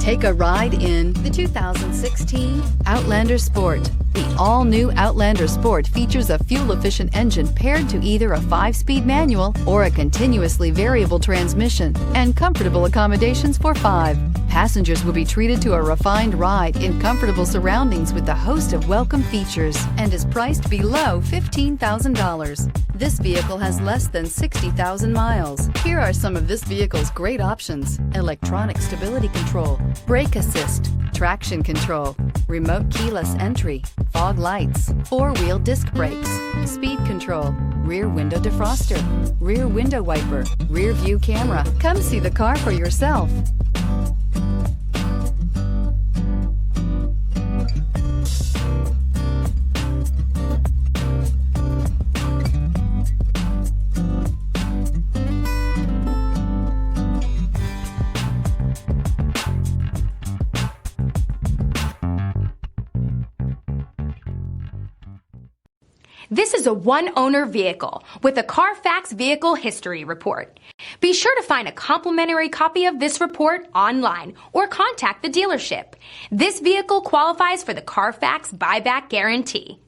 Take a ride in the 2016 Outlander Sport. The all-new Outlander Sport features a fuel-efficient engine paired to either a 5-speed manual or a continuously variable transmission, and comfortable accommodations for 5. Passengers will be treated to a refined ride in comfortable surroundings with a host of welcome features and is priced below $15,000. This vehicle has less than 60,000 miles. Here are some of this vehicle's great options: electronic stability control, brake assist, traction control, remote keyless entry, fog lights, 4-wheel disc brakes, speed control, rear window defroster, rear window wiper, rear view camera. Come see the car for yourself. This is a one-owner vehicle with a CARFAX Vehicle History Report. Be sure to find a complimentary copy of this report online or contact the dealership. This vehicle qualifies for the CARFAX Buyback Guarantee.